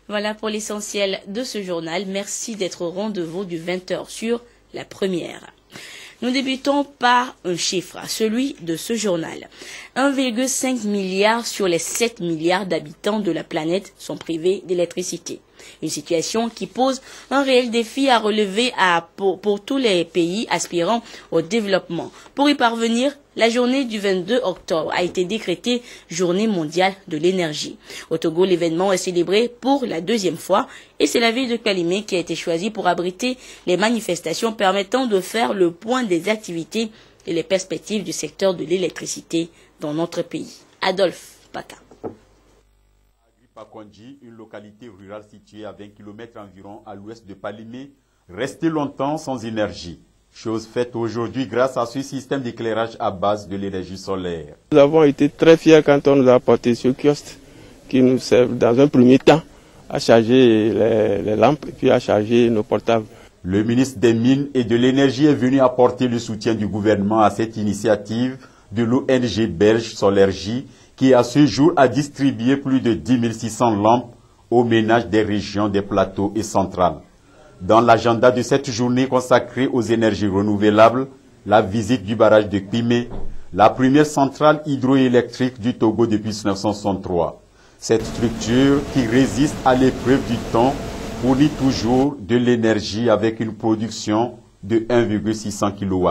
Voilà pour l'essentiel de ce journal. Merci d'être au rendez-vous du 20h sur La Première. Nous débutons par un chiffre, celui de ce journal. 1,5 milliard sur les 7 milliards d'habitants de la planète sont privés d'électricité. Une situation qui pose un réel défi à relever pour tous les pays aspirant au développement. Pour y parvenir, la journée du 22 octobre a été décrétée Journée mondiale de l'énergie. Au Togo, l'événement est célébré pour la deuxième fois et c'est la ville de Kalimé qui a été choisie pour abriter les manifestations permettant de faire le point des activités et les perspectives du secteur de l'électricité dans notre pays. Adolphe Paka. Pakondi, une localité rurale située à 20 km environ à l'ouest de Palimé, restée longtemps sans énergie. Chose faite aujourd'hui grâce à ce système d'éclairage à base de l'énergie solaire. Nous avons été très fiers quand on nous a apporté ce kiosque qui nous sert dans un premier temps à charger les lampes et puis à charger nos portables. Le ministre des Mines et de l'Énergie est venu apporter le soutien du gouvernement à cette initiative de l'ONG belge Solergie qui à ce jour a distribué plus de 10 600 lampes aux ménages des régions des plateaux et centrales. Dans l'agenda de cette journée consacrée aux énergies renouvelables, la visite du barrage de Kpimé, la première centrale hydroélectrique du Togo depuis 1963. Cette structure qui résiste à l'épreuve du temps fournit toujours de l'énergie avec une production de 1,600 kW.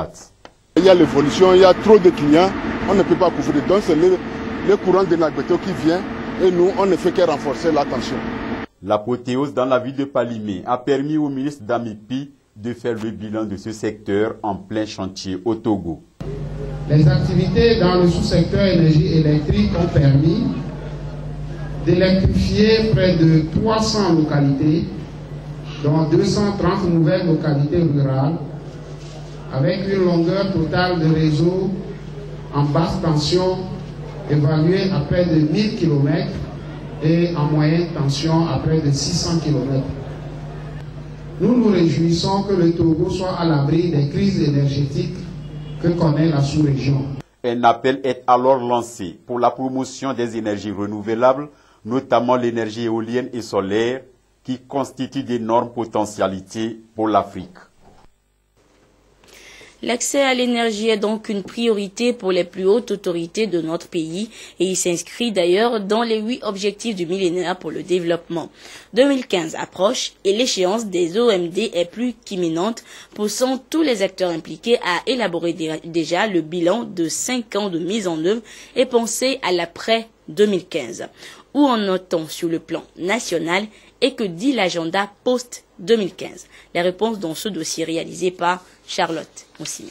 Il y a l'évolution, il y a trop de clients, on ne peut pas couvrir. Donc c'est le courant de Nagbeto qui vient et nous, on ne fait que renforcer la tension. L'apothéose dans la ville de Palimé a permis au ministre Damipi de faire le bilan de ce secteur en plein chantier au Togo. Les activités dans le sous-secteur énergie électrique ont permis d'électrifier près de 300 localités, dont 230 nouvelles localités rurales, avec une longueur totale de réseau en basse tension évaluée à près de 1000 km et en moyenne tension à près de 600 km. Nous nous réjouissons que le Togo soit à l'abri des crises énergétiques que connaît la sous-région. Un appel est alors lancé pour la promotion des énergies renouvelables, notamment l'énergie éolienne et solaire, qui constituent d'énormes potentialités pour l'Afrique. L'accès à l'énergie est donc une priorité pour les plus hautes autorités de notre pays et il s'inscrit d'ailleurs dans les 8 objectifs du millénaire pour le développement. 2015 approche et l'échéance des OMD est plus qu'imminente, poussant tous les acteurs impliqués à élaborer déjà le bilan de 5 ans de mise en œuvre et penser à l'après 2015. Où en est-on sur le plan national et que dit l'agenda post-2015? Les réponses dans ce dossier réalisé par Charlotte Moussime.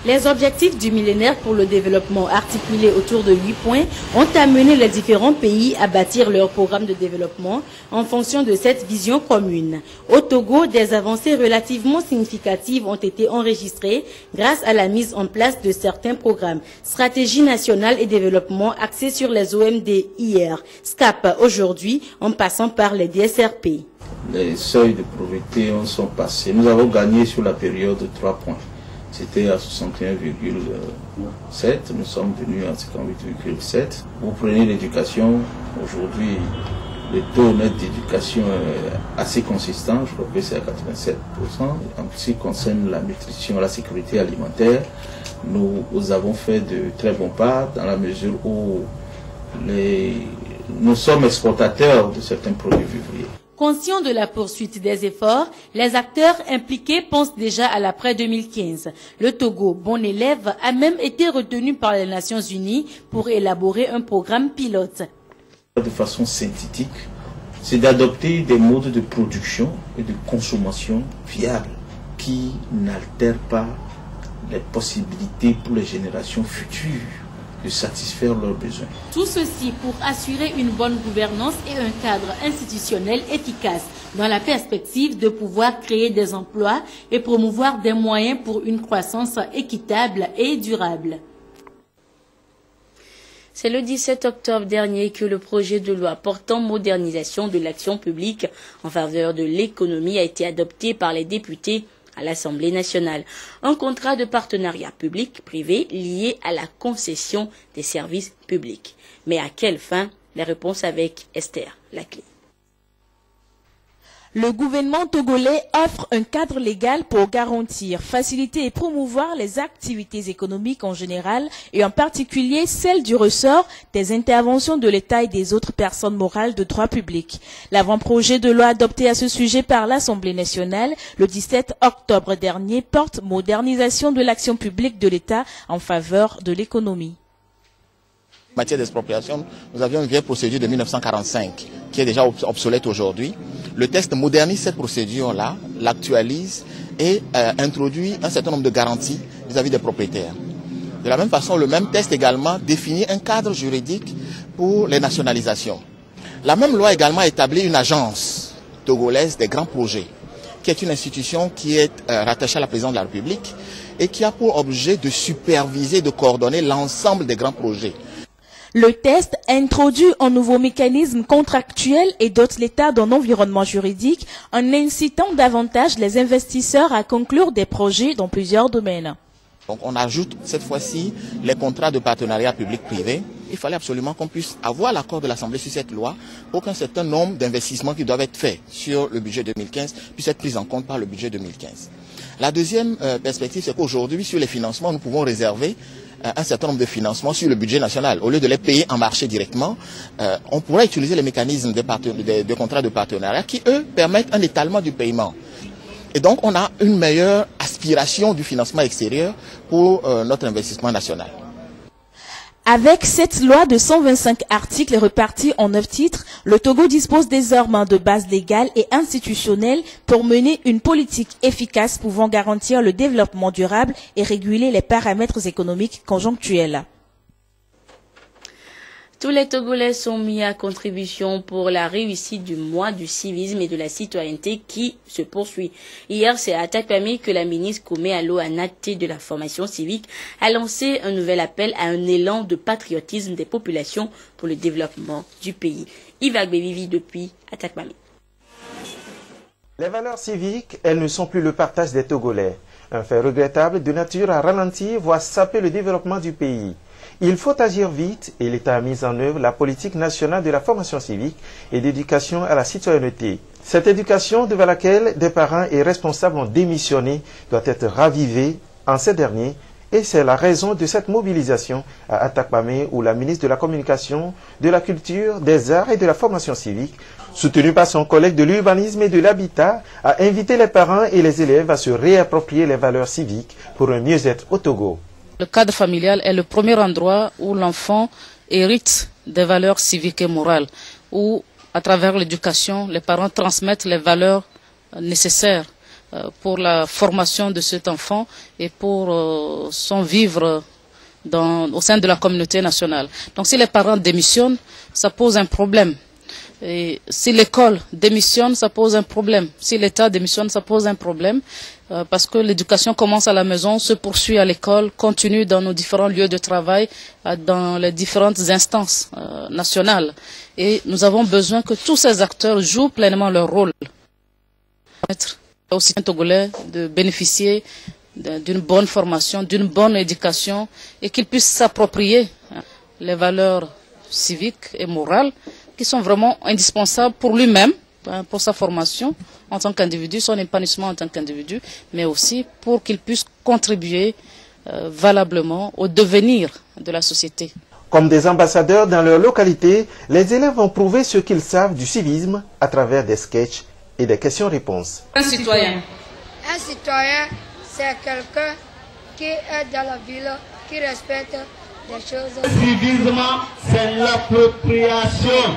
Les objectifs du millénaire pour le développement articulés autour de 8 points ont amené les différents pays à bâtir leur programme de développement en fonction de cette vision commune. Au Togo, des avancées relativement significatives ont été enregistrées grâce à la mise en place de certains programmes. Stratégie nationale et développement axée sur les OMD hier, SCAP aujourd'hui, en passant par les DSRP. Les seuils de pauvreté sont passés. Nous avons gagné sur la période de 3 points. C'était à 61,7, nous sommes venus à 58,7. Vous prenez l'éducation, aujourd'hui le taux net d'éducation est assez consistant, je crois que c'est à 87%. En ce qui concerne la nutrition, la sécurité alimentaire, nous avons fait de très bons pas dans la mesure où nous sommes exportateurs de certains produits vivriers. Conscients de la poursuite des efforts, les acteurs impliqués pensent déjà à l'après 2015. Le Togo, bon élève, a même été retenu par les Nations Unies pour élaborer un programme pilote. De façon synthétique, c'est d'adopter des modes de production et de consommation viables qui n'altèrent pas les possibilités pour les générations futures de satisfaire leurs besoins. Tout ceci pour assurer une bonne gouvernance et un cadre institutionnel efficace, dans la perspective de pouvoir créer des emplois et promouvoir des moyens pour une croissance équitable et durable. C'est le 17 octobre dernier que le projet de loi portant modernisation de l'action publique en faveur de l'économie a été adopté par les députés à l'Assemblée nationale. Un contrat de partenariat public-privé lié à la concession des services publics. Mais à quelle fin? La réponse avec Esther Laclé. Le gouvernement togolais offre un cadre légal pour garantir, faciliter et promouvoir les activités économiques en général et en particulier celles du ressort des interventions de l'État et des autres personnes morales de droit public. L'avant-projet de loi adopté à ce sujet par l'Assemblée nationale le 17 octobre dernier porte modernisation de l'action publique de l'État en faveur de l'économie. En matière d'expropriation, nous avions une vieille procédure de 1945 qui est déjà obsolète aujourd'hui. Le texte modernise cette procédure-là, l'actualise et introduit un certain nombre de garanties vis-à-vis des propriétaires. De la même façon, le même texte également définit un cadre juridique pour les nationalisations. La même loi également établit une agence togolaise des grands projets, qui est une institution qui est rattachée à la présidence de la République et qui a pour objet de superviser, de coordonner l'ensemble des grands projets. Le texte introduit un nouveau mécanisme contractuel et dote l'État d'un environnement juridique en incitant davantage les investisseurs à conclure des projets dans plusieurs domaines. Donc on ajoute cette fois-ci les contrats de partenariat public-privé. Il fallait absolument qu'on puisse avoir l'accord de l'Assemblée sur cette loi pour qu'un certain nombre d'investissements qui doivent être faits sur le budget 2015 puissent être pris en compte par le budget 2015. La deuxième perspective, c'est qu'aujourd'hui, sur les financements, nous pouvons réserver un certain nombre de financements sur le budget national. Au lieu de les payer en marché directement, on pourrait utiliser les mécanismes de contrats de partenariat qui, eux, permettent un étalement du paiement. Et donc, on a une meilleure aspiration du financement extérieur pour notre investissement national. Avec cette loi de 125 articles répartis en 9 titres, le Togo dispose désormais de bases légales et institutionnelles pour mener une politique efficace pouvant garantir le développement durable et réguler les paramètres économiques conjonctuels. Tous les Togolais sont mis à contribution pour la réussite du mois du civisme et de la citoyenneté qui se poursuit. Hier, c'est à Takpamé que la ministre Koumé Allo Anaté de la formation civique a lancé un nouvel appel à un élan de patriotisme des populations pour le développement du pays. Yves Agbevivi depuis Takpamé. Les valeurs civiques, elles ne sont plus le partage des Togolais. Un fait regrettable de nature à ralentir, voire saper le développement du pays. Il faut agir vite et l'État a mis en œuvre la politique nationale de la formation civique et d'éducation à la citoyenneté. Cette éducation devant laquelle des parents et responsables ont démissionné doit être ravivée en ces derniers et c'est la raison de cette mobilisation à Atakpamé où la ministre de la Communication, de la Culture, des Arts et de la Formation civique, soutenue par son collègue de l'Urbanisme et de l'Habitat, a invité les parents et les élèves à se réapproprier les valeurs civiques pour un mieux-être au Togo. Le cadre familial est le premier endroit où l'enfant hérite des valeurs civiques et morales, où à travers l'éducation, les parents transmettent les valeurs nécessaires pour la formation de cet enfant et pour son vivre au sein de la communauté nationale. Donc si les parents démissionnent, ça pose un problème. Et si l'école démissionne, ça pose un problème. Si l'État démissionne, ça pose un problème parce que l'éducation commence à la maison, se poursuit à l'école, continue dans nos différents lieux de travail, dans les différentes instances nationales. Et nous avons besoin que tous ces acteurs jouent pleinement leur rôle. Permettre aux citoyens togolais de bénéficier d'une bonne formation, d'une bonne éducation et qu'ils puissent s'approprier les valeurs civiques et morales qui sont vraiment indispensables pour lui-même, pour sa formation en tant qu'individu, son épanouissement en tant qu'individu, mais aussi pour qu'il puisse contribuer valablement au devenir de la société. Comme des ambassadeurs dans leur localité, les élèves ont prouvé ce qu'ils savent du civisme à travers des sketchs et des questions-réponses. Un citoyen. Un citoyen, c'est quelqu'un qui est dans la ville, qui respecte des choses. Le civisme, c'est l'appropriation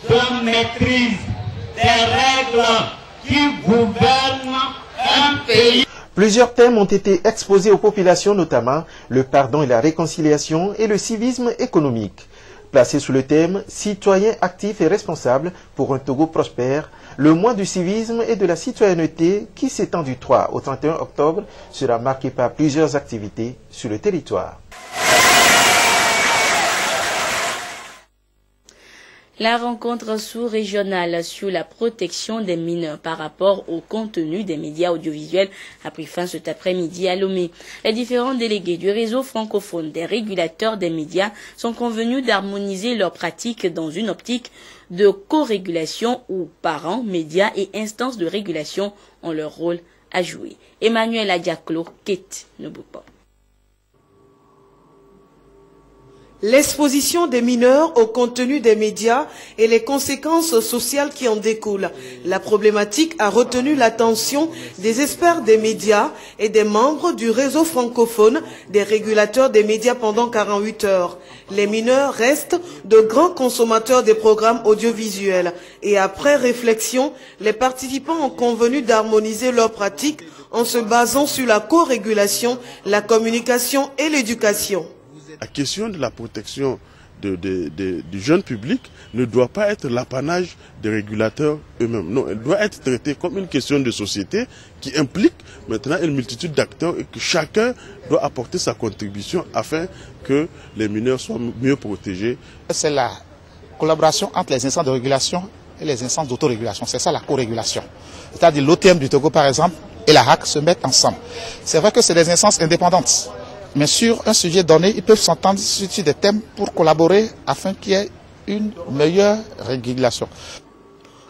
de maîtrise des règles qui gouvernent un pays. Plusieurs thèmes ont été exposés aux populations, notamment le pardon et la réconciliation et le civisme économique. Placé sous le thème « Citoyens actifs et responsables pour un Togo prospère », le mois du civisme et de la citoyenneté qui s'étend du 3 au 31 octobre sera marqué par plusieurs activités sur le territoire. La rencontre sous-régionale sur la protection des mineurs par rapport au contenu des médias audiovisuels a pris fin cet après-midi à Lomé. Les différents délégués du réseau francophone des régulateurs des médias sont convenus d'harmoniser leurs pratiques dans une optique de co-régulation où parents, médias et instances de régulation ont leur rôle à jouer. Emmanuel Adiaklo, Kate Nobupo. L'exposition des mineurs au contenu des médias et les conséquences sociales qui en découlent. La problématique a retenu l'attention des experts des médias et des membres du réseau francophone des régulateurs des médias pendant 48 heures. Les mineurs restent de grands consommateurs des programmes audiovisuels et après réflexion, les participants ont convenu d'harmoniser leurs pratiques en se basant sur la co-régulation, la communication et l'éducation. La question de la protection du jeune public ne doit pas être l'apanage des régulateurs eux-mêmes. Non, elle doit être traitée comme une question de société qui implique maintenant une multitude d'acteurs et que chacun doit apporter sa contribution afin que les mineurs soient mieux protégés. C'est la collaboration entre les instances de régulation et les instances d'autorégulation. C'est ça la co-régulation. C'est-à-dire l'OTM du Togo par exemple et la HAC se mettent ensemble. C'est vrai que c'est des instances indépendantes. Mais sur un sujet donné, ils peuvent s'entendre sur des thèmes pour collaborer afin qu'il y ait une meilleure régulation.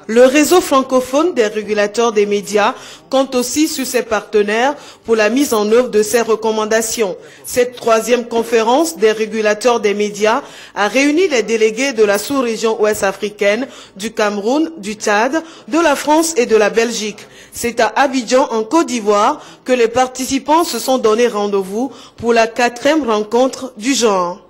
Le réseau francophone des régulateurs des médias compte aussi sur ses partenaires pour la mise en œuvre de ces recommandations. Cette troisième conférence des régulateurs des médias a réuni les délégués de la sous-région ouest africaine, du Cameroun, du Tchad, de la France et de la Belgique. C'est à Abidjan, en Côte d'Ivoire, que les participants se sont donné rendez-vous pour la 4e rencontre du genre.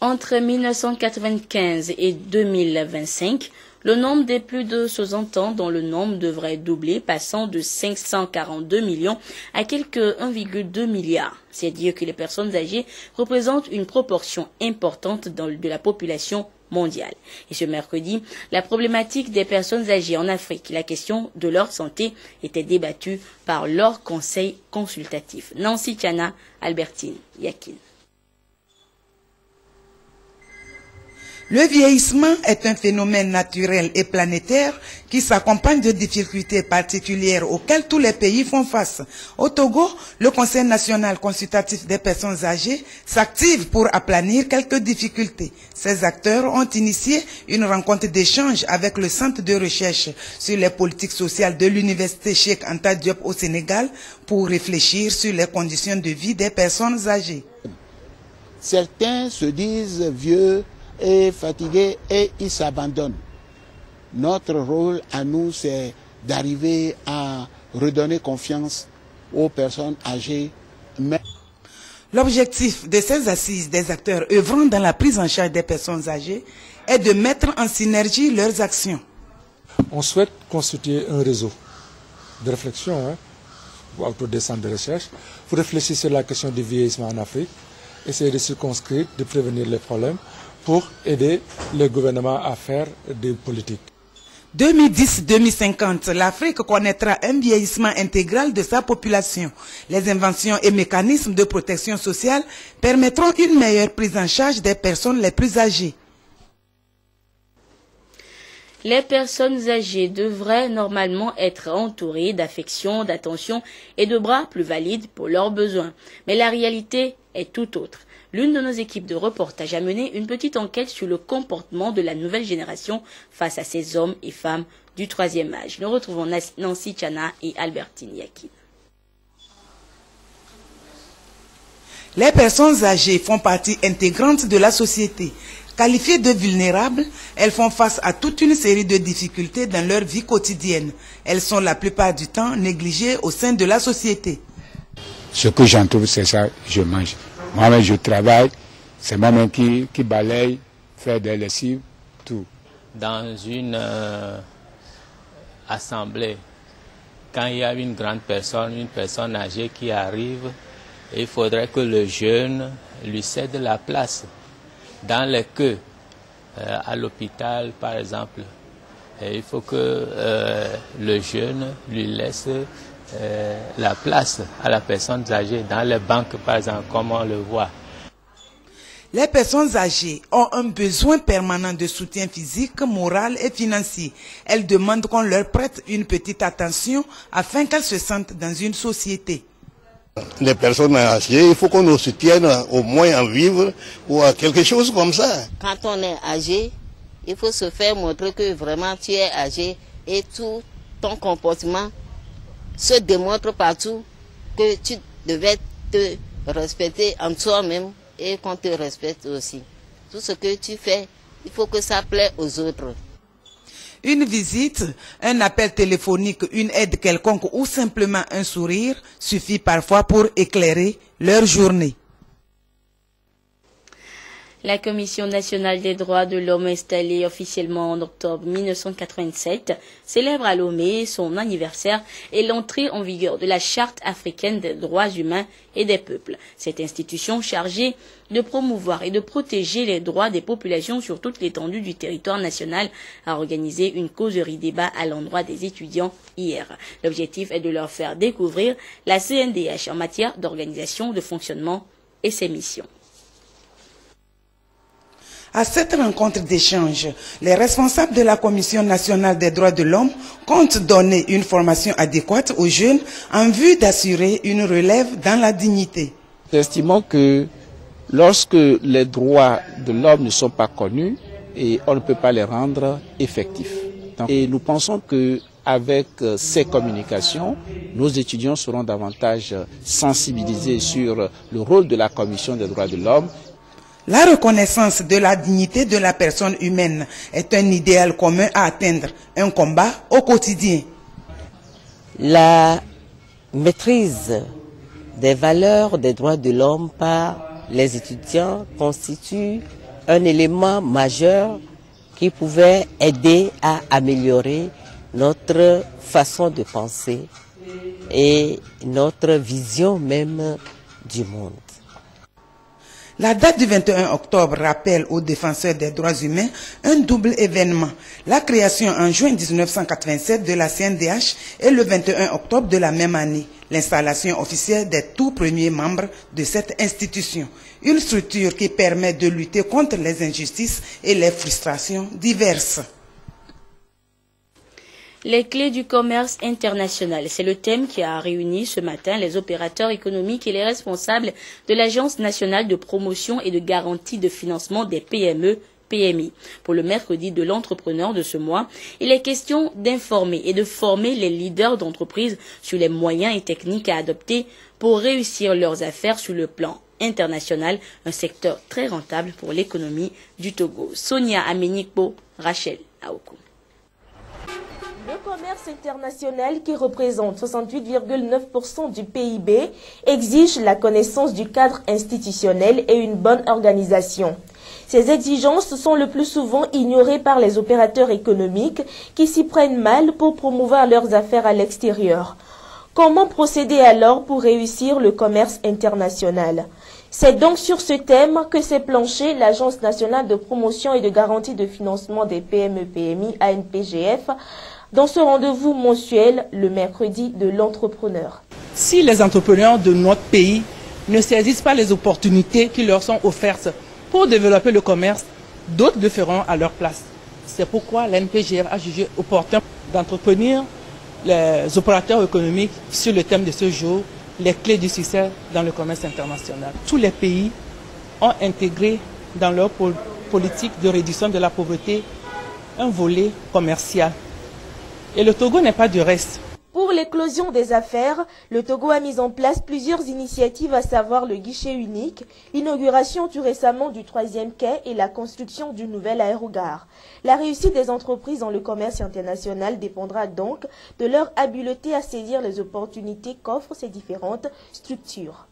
Entre 1995 et 2025, le nombre des plus de 60 ans dont le nombre devrait doubler, passant de 542 millions à quelques 1,2 milliard. C'est dire que les personnes âgées représentent une proportion importante de la population mondiale. Et ce mercredi, la problématique des personnes âgées en Afrique, la question de leur santé était débattue par leur conseil consultatif. Nancy Tiana, Albertine Yakin. Le vieillissement est un phénomène naturel et planétaire qui s'accompagne de difficultés particulières auxquelles tous les pays font face. Au Togo, le Conseil national consultatif des personnes âgées s'active pour aplanir quelques difficultés. Ces acteurs ont initié une rencontre d'échange avec le Centre de recherche sur les politiques sociales de l'Université Cheikh Anta Diop au Sénégal pour réfléchir sur les conditions de vie des personnes âgées. Certains se disent vieux et fatigués et ils s'abandonnent. Notre rôle à nous, c'est d'arriver à redonner confiance aux personnes âgées. L'objectif de ces assises des acteurs œuvrant dans la prise en charge des personnes âgées est de mettre en synergie leurs actions. On souhaite constituer un réseau de réflexion autour des centres de recherche pour réfléchir sur la question du vieillissement en Afrique, essayer de circonscrire, de prévenir les problèmes, pour aider le gouvernement à faire des politiques. 2010-2050, l'Afrique connaîtra un vieillissement intégral de sa population. Les inventions et mécanismes de protection sociale permettront une meilleure prise en charge des personnes les plus âgées. Les personnes âgées devraient normalement être entourées d'affection, d'attention et de bras plus valides pour leurs besoins. Mais la réalité est tout autre. L'une de nos équipes de reportage a mené une petite enquête sur le comportement de la nouvelle génération face à ces hommes et femmes du troisième âge. Nous retrouvons Nancy Tiana et Albertine Yakin. Les personnes âgées font partie intégrante de la société. Qualifiées de vulnérables, elles font face à toute une série de difficultés dans leur vie quotidienne. Elles sont la plupart du temps négligées au sein de la société. Ce que j'en trouve, c'est ça, je mange. Moi-même, je travaille, c'est moi-même qui balaye, fait des lessives, tout. Dans une assemblée, quand il y a une grande personne, une personne âgée qui arrive, il faudrait que le jeune lui cède la place. Dans les queues, à l'hôpital par exemple, il faut que le jeune lui laisse la place à la personne âgée. Dans les banques par exemple, comme on le voit. Les personnes âgées ont un besoin permanent de soutien physique, moral et financier. Elles demandent qu'on leur prête une petite attention afin qu'elles se sentent dans une société. Les personnes âgées, il faut qu'on nous soutienne au moins en vivre ou à quelque chose comme ça. Quand on est âgé, il faut se faire montrer que vraiment tu es âgé et tout ton comportement se démontre partout que tu devais te respecter en toi-même et qu'on te respecte aussi. Tout ce que tu fais, il faut que ça plaît aux autres. Une visite, un appel téléphonique, une aide quelconque ou simplement un sourire suffit parfois pour éclairer leur journée. La Commission nationale des droits de l'homme installée officiellement en octobre 1987 célèbre à Lomé son anniversaire et l'entrée en vigueur de la Charte africaine des droits humains et des peuples. Cette institution chargée de promouvoir et de protéger les droits des populations sur toute l'étendue du territoire national a organisé une causerie débat à l'endroit des étudiants hier. L'objectif est de leur faire découvrir la CNDH en matière d'organisation, de fonctionnement et ses missions. À cette rencontre d'échange, les responsables de la Commission nationale des droits de l'homme comptent donner une formation adéquate aux jeunes en vue d'assurer une relève dans la dignité. Nous estimons que lorsque les droits de l'homme ne sont pas connus, et on ne peut pas les rendre effectifs. Et nous pensons que avec ces communications, nos étudiants seront davantage sensibilisés sur le rôle de la Commission des droits de l'homme. La reconnaissance de la dignité de la personne humaine est un idéal commun à atteindre, un combat au quotidien. La maîtrise des valeurs des droits de l'homme par les étudiants constitue un élément majeur qui pouvait aider à améliorer notre façon de penser et notre vision même du monde. La date du 21 octobre rappelle aux défenseurs des droits humains un double événement. La création en juin 1987 de la CNDH et le 21 octobre de la même année, l'installation officielle des tout premiers membres de cette institution. Une structure qui permet de lutter contre les injustices et les frustrations diverses. Les clés du commerce international, c'est le thème qui a réuni ce matin les opérateurs économiques et les responsables de l'Agence nationale de promotion et de garantie de financement des PME, PMI. Pour le mercredi de l'entrepreneur de ce mois, il est question d'informer et de former les leaders d'entreprise sur les moyens et techniques à adopter pour réussir leurs affaires sur le plan international, un secteur très rentable pour l'économie du Togo. Sonia Amenikbo, Rachel Aokou. Le commerce international, qui représente 68,9% du PIB, exige la connaissance du cadre institutionnel et une bonne organisation. Ces exigences sont le plus souvent ignorées par les opérateurs économiques qui s'y prennent mal pour promouvoir leurs affaires à l'extérieur. Comment procéder alors pour réussir le commerce international? C'est donc sur ce thème que s'est penchée l'Agence nationale de promotion et de garantie de financement des PME-PMI, ANPGF, dans ce rendez-vous mensuel le mercredi de l'entrepreneur. Si les entrepreneurs de notre pays ne saisissent pas les opportunités qui leur sont offertes pour développer le commerce, d'autres le feront à leur place. C'est pourquoi l'ANPGF a jugé opportun d'entretenir les opérateurs économiques sur le thème de ce jour, les clés du succès dans le commerce international. Tous les pays ont intégré dans leur politique de réduction de la pauvreté un volet commercial. Et le Togo n'est pas du reste. Pour l'éclosion des affaires, le Togo a mis en place plusieurs initiatives, à savoir le guichet unique, l'inauguration tout récemment du 3e quai et la construction d'une nouvelle aérogare. La réussite des entreprises dans le commerce international dépendra donc de leur habileté à saisir les opportunités qu'offrent ces différentes structures.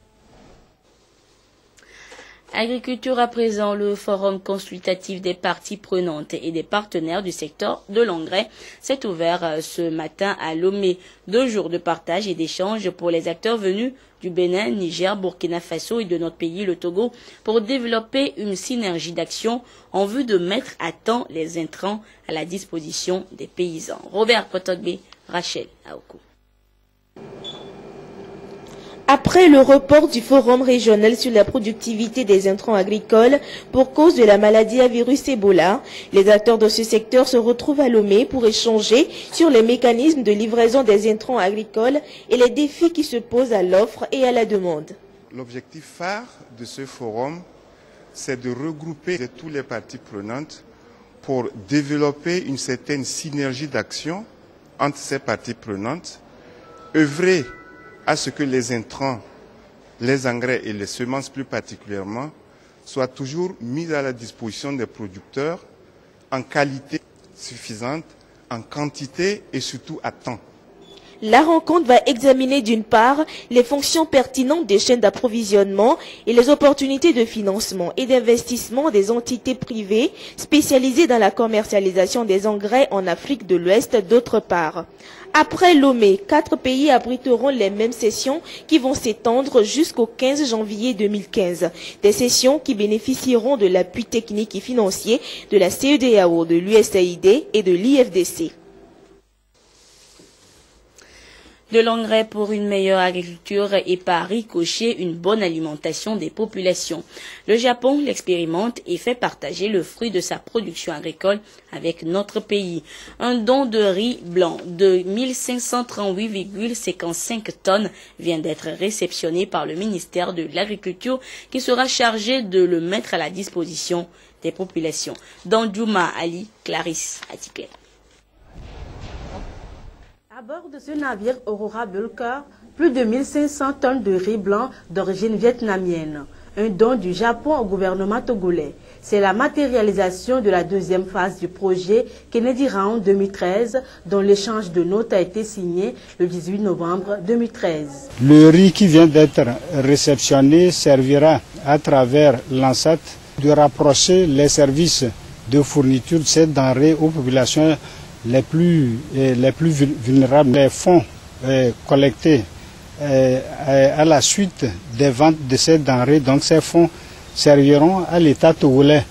Agriculture à présent, le forum consultatif des parties prenantes et des partenaires du secteur de l'engrais s'est ouvert ce matin à Lomé. 2 jours de partage et d'échange pour les acteurs venus du Bénin, Niger, Burkina Faso et de notre pays, le Togo, pour développer une synergie d'action en vue de mettre à temps les intrants à la disposition des paysans. Robert Potogbe, Rachel Aokou. Après le report du forum régional sur la productivité des intrants agricoles pour cause de la maladie à virus Ebola, les acteurs de ce secteur se retrouvent à Lomé pour échanger sur les mécanismes de livraison des intrants agricoles et les défis qui se posent à l'offre et à la demande. L'objectif phare de ce forum, c'est de regrouper toutes les parties prenantes pour développer une certaine synergie d'action entre ces parties prenantes, œuvrer à ce que les intrants, les engrais et les semences plus particulièrement, soient toujours mis à la disposition des producteurs en qualité suffisante, en quantité et surtout à temps. La rencontre va examiner d'une part les fonctions pertinentes des chaînes d'approvisionnement et les opportunités de financement et d'investissement des entités privées spécialisées dans la commercialisation des engrais en Afrique de l'Ouest d'autre part. Après Lomé, 4 pays abriteront les mêmes sessions qui vont s'étendre jusqu'au 15 janvier 2015. Des sessions qui bénéficieront de l'appui technique et financier de la CEDEAO, de l'USAID et de l'IFDC. De l'engrais pour une meilleure agriculture et par ricochet une bonne alimentation des populations. Le Japon l'expérimente et fait partager le fruit de sa production agricole avec notre pays. Un don de riz blanc de 1538,55 tonnes vient d'être réceptionné par le ministère de l'Agriculture qui sera chargé de le mettre à la disposition des populations. Dans Juma Ali, Clarisse Atiké. À bord de ce navire Aurora Bulker, plus de 1500 tonnes de riz blanc d'origine vietnamienne. Un don du Japon au gouvernement togolais. C'est la matérialisation de la deuxième phase du projet Kennedy Round 2013, dont l'échange de notes a été signé le 18 novembre 2013. Le riz qui vient d'être réceptionné servira à travers l'ANSAT de rapprocher les services de fourniture de ces denrées aux populations les plus vulnérables. Les fonds collectés à la suite des ventes de ces denrées, donc ces fonds serviront à l'État togolais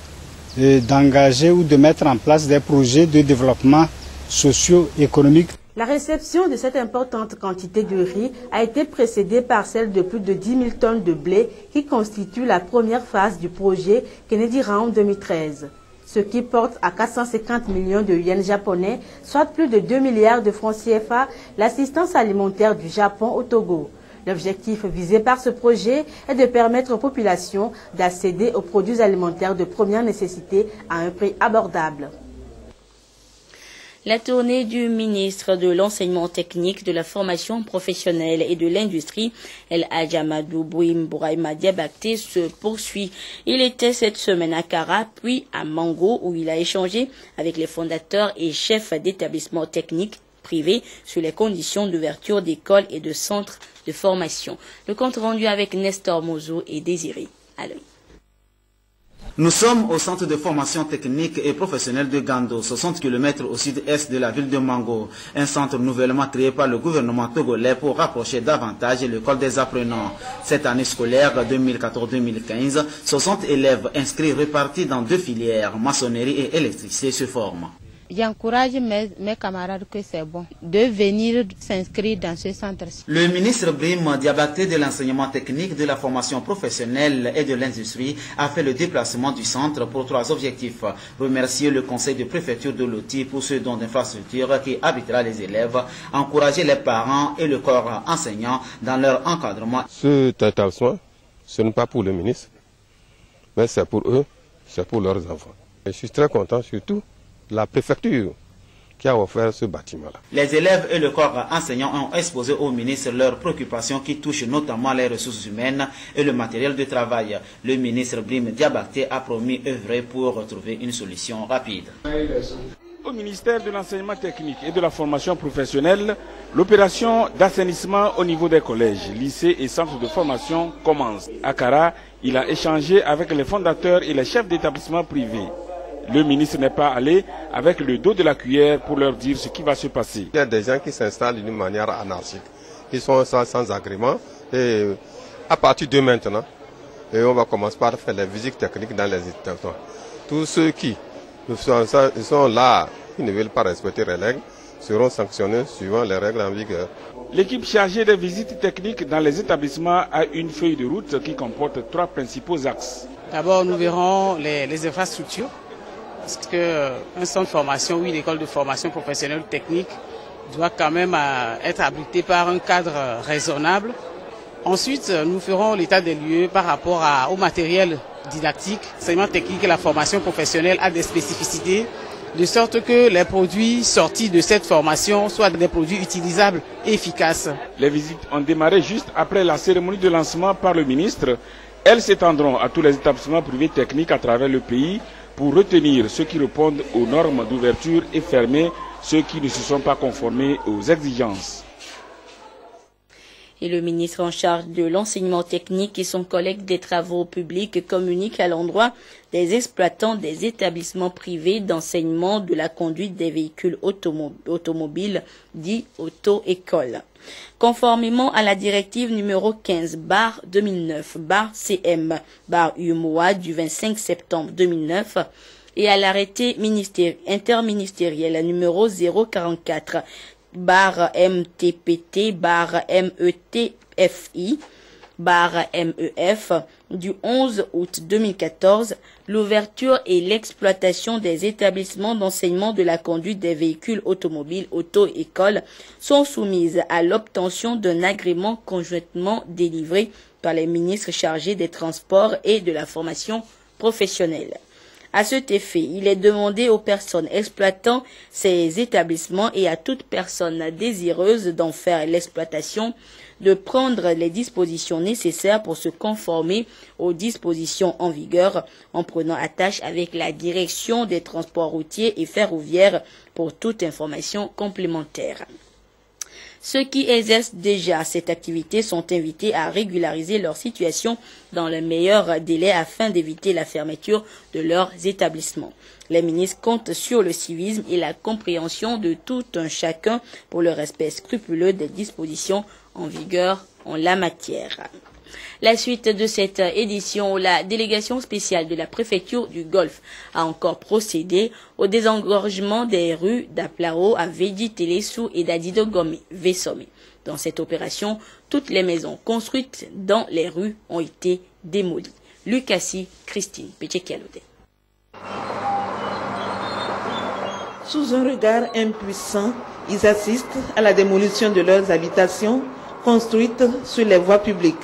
d'engager ou de mettre en place des projets de développement socio-économique. La réception de cette importante quantité de riz a été précédée par celle de plus de 10 000 tonnes de blé qui constitue la première phase du projet Kennedy Round 2013. Ce qui porte à 450 millions de yens japonais, soit plus de 2 milliards de francs CFA, l'assistance alimentaire du Japon au Togo. L'objectif visé par ce projet est de permettre aux populations d'accéder aux produits alimentaires de première nécessité à un prix abordable. La tournée du ministre de l'Enseignement technique, de la formation professionnelle et de l'industrie, El Hadjamadou Bouim Bouraïma Diabakté, se poursuit. Il était cette semaine à Kara, puis à Mango, où il a échangé avec les fondateurs et chefs d'établissements techniques privés sur les conditions d'ouverture d'écoles et de centres de formation. Le compte rendu avec Nestor Mozo et Désiré Alain. Nous sommes au centre de formation technique et professionnelle de Gando, 60 km au sud-est de la ville de Mango. Un centre nouvellement créé par le gouvernement togolais pour rapprocher davantage l'école des apprenants. Cette année scolaire 2014-2015, 60 élèves inscrits répartis dans 2 filières, maçonnerie et électricité se forment. J'encourage mes camarades que c'est bon de venir s'inscrire dans ce centre. Le ministre Brim Diabakté de l'enseignement technique, de la formation professionnelle et de l'industrie a fait le déplacement du centre pour 3 objectifs. Remercier le conseil de préfecture de Loti pour ce don d'infrastructure qui abritera les élèves, encourager les parents et le corps enseignant dans leur encadrement. Cet établissement, ce n'est pas pour le ministre, mais c'est pour eux, c'est pour leurs enfants. Et je suis très content surtout la préfecture qui a offert ce bâtiment-là. Les élèves et le corps enseignant ont exposé au ministre leurs préoccupations qui touchent notamment les ressources humaines et le matériel de travail. Le ministre Brim Diabakté a promis œuvrer pour trouver une solution rapide. Au ministère de l'Enseignement technique et de la formation professionnelle, l'opération d'assainissement au niveau des collèges, lycées et centres de formation commence. À Kara, il a échangé avec les fondateurs et les chefs d'établissements privés. Le ministre n'est pas allé avec le dos de la cuillère pour leur dire ce qui va se passer. Il y a des gens qui s'installent d'une manière anarchique. Ils sont sans agrément. Et à partir de maintenant, on va commencer par faire les visites techniques dans les établissements. Tous ceux qui sont là, qui ne veulent pas respecter les règles, seront sanctionnés suivant les règles en vigueur. L'équipe chargée des visites techniques dans les établissements a une feuille de route qui comporte 3 principaux axes. D'abord, nous verrons les infrastructures, parce qu'un centre de formation ou une école de formation professionnelle technique doit quand même être abrité par un cadre raisonnable. Ensuite, nous ferons l'état des lieux par rapport au matériel didactique. L'enseignement technique et la formation professionnelle a des spécificités, de sorte que les produits sortis de cette formation soient des produits utilisables et efficaces. Les visites ont démarré juste après la cérémonie de lancement par le ministre. Elles s'étendront à tous les établissements privés techniques à travers le pays pour retenir ceux qui répondent aux normes d'ouverture et fermer ceux qui ne se sont pas conformés aux exigences. Et le ministre en charge de l'enseignement technique et son collègue des travaux publics communiquent à l'endroit des exploitants des établissements privés d'enseignement de la conduite des véhicules automobiles, dits auto-écoles. Conformément à la directive numéro 15/2009/CM/UMOA du 25 septembre 2009 et à l'arrêté interministériel numéro 044/MTPT/METFI/MEF du 11 août 2014, l'ouverture et l'exploitation des établissements d'enseignement de la conduite des véhicules automobiles auto-écoles sont soumises à l'obtention d'un agrément conjointement délivré par les ministres chargés des Transports et de la formation professionnelle. À cet effet, il est demandé aux personnes exploitant ces établissements et à toute personne désireuse d'en faire l'exploitation de prendre les dispositions nécessaires pour se conformer aux dispositions en vigueur en prenant attache avec la direction des transports routiers et ferroviaires pour toute information complémentaire. Ceux qui exercent déjà cette activité sont invités à régulariser leur situation dans le meilleur délai afin d'éviter la fermeture de leurs établissements. Les ministres comptent sur le civisme et la compréhension de tout un chacun pour le respect scrupuleux des dispositions en vigueur en la matière. La suite de cette édition, la délégation spéciale de la préfecture du Golfe a encore procédé au désengorgement des rues d'Aplao, Aveji, Telesou et d'Adido Vesome. Dans cette opération, toutes les maisons construites dans les rues ont été démolies. Lucassi, Christine Pechekialode. Sous un regard impuissant, ils assistent à la démolition de leurs habitations construites sur les voies publiques.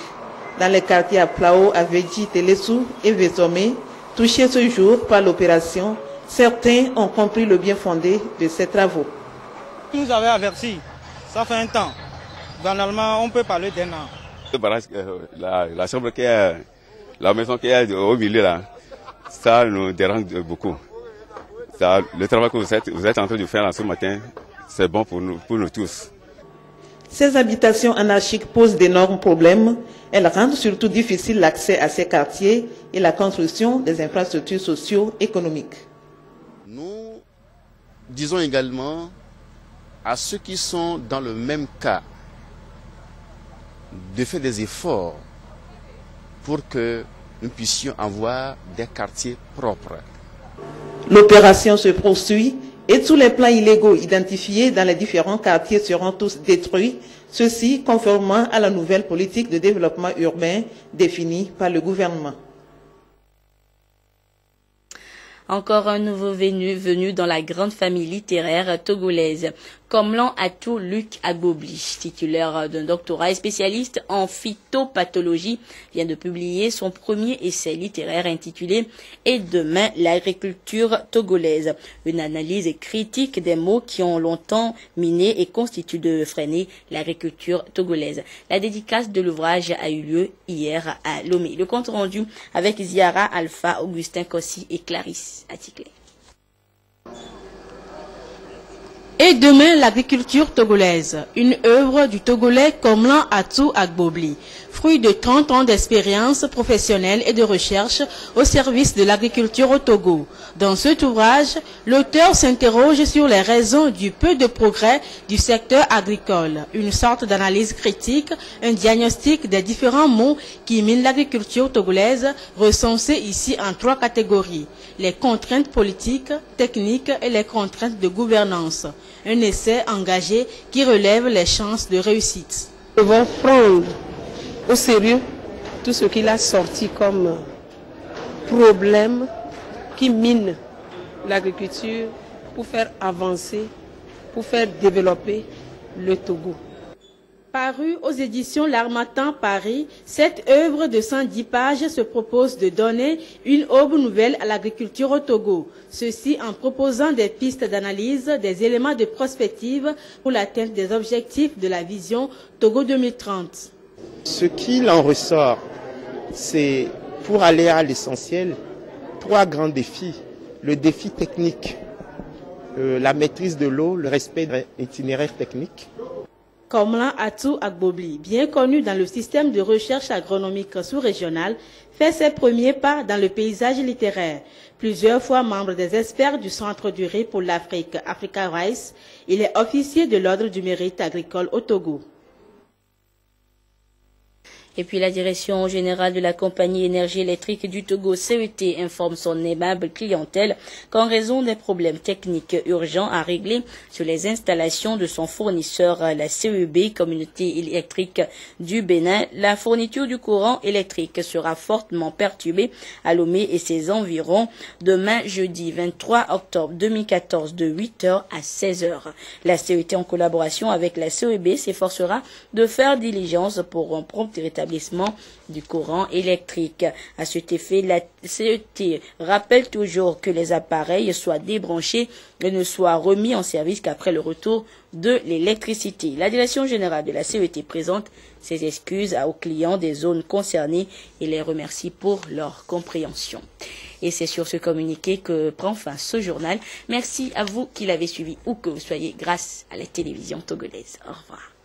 Dans les quartiers Aplao, Aveji, Telesou et Vesome, touchés ce jour par l'opération, certains ont compris le bien fondé de ces travaux. Nous avez averti, ça fait un temps. Normalement, on peut parler d'un an. Le barrage, la chambre qui est, la maison qui est au milieu là, ça nous dérange beaucoup. Ça, le travail que vous êtes en train de faire ce matin, c'est bon pour nous tous. Ces habitations anarchiques posent d'énormes problèmes. Elles rendent surtout difficile l'accès à ces quartiers et la construction des infrastructures socio-économiques. Nous disons également à ceux qui sont dans le même cas de faire des efforts pour que nous puissions avoir des quartiers propres. L'opération se poursuit et tous les plans illégaux identifiés dans les différents quartiers seront tous détruits, ceci conformément à la nouvelle politique de développement urbain définie par le gouvernement. Encore un nouveau venu dans la grande famille littéraire togolaise. Komlan Atou Luc Agbobli, titulaire d'un doctorat et spécialiste en phytopathologie, vient de publier son premier essai littéraire intitulé « Et demain, l'agriculture togolaise », une analyse critique des mots qui ont longtemps miné et constituent de freiner l'agriculture togolaise. La dédicace de l'ouvrage a eu lieu hier à Lomé. Le compte rendu avec Ziara Alpha, Augustin Kossi et Clarisse Attiklé. Et demain, l'agriculture togolaise, une œuvre du Togolais Komlan Atou Agbobli, fruit de 30 ans d'expérience professionnelle et de recherche au service de l'agriculture au Togo. Dans cet ouvrage, l'auteur s'interroge sur les raisons du peu de progrès du secteur agricole, une sorte d'analyse critique, un diagnostic des différents maux qui minent l'agriculture togolaise, recensés ici en 3 catégories, les contraintes politiques, techniques et les contraintes de gouvernance. Un essai engagé qui relève les chances de réussite. Nous devons prendre au sérieux tout ce qu'il a sorti comme problème qui mine l'agriculture pour faire avancer, pour faire développer le Togo. Paru aux éditions L'Harmattan Paris, cette œuvre de 110 pages se propose de donner une aube nouvelle à l'agriculture au Togo. Ceci en proposant des pistes d'analyse, des éléments de prospective pour l'atteinte des objectifs de la vision Togo 2030. Ce qu'il en ressort, c'est pour aller à l'essentiel, 3 grands défis. Le défi technique, la maîtrise de l'eau, le respect de l'itinéraire technique. Komlan Atou Agbobli, bien connu dans le système de recherche agronomique sous-régional, fait ses premiers pas dans le paysage littéraire. Plusieurs fois membre des experts du Centre du riz pour l'Afrique, Africa Rice, il est officier de l'Ordre du mérite agricole au Togo. Et puis la direction générale de la compagnie énergie électrique du Togo, CET, informe son aimable clientèle qu'en raison des problèmes techniques urgents à régler sur les installations de son fournisseur, la CEB, Communauté électrique du Bénin, la fourniture du courant électrique sera fortement perturbée à Lomé et ses environs demain jeudi 23 octobre 2014 de 8h à 16h. La CET, en collaboration avec la CEB, s'efforcera de faire diligence pour un prompt rétablissement du courant électrique. À cet effet, la CET rappelle toujours que les appareils soient débranchés et ne soient remis en service qu'après le retour de l'électricité. La direction générale de la CET présente ses excuses aux clients des zones concernées et les remercie pour leur compréhension. Et c'est sur ce communiqué que prend fin ce journal. Merci à vous qui l'avez suivi ou que vous soyez grâce à la télévision togolaise. Au revoir.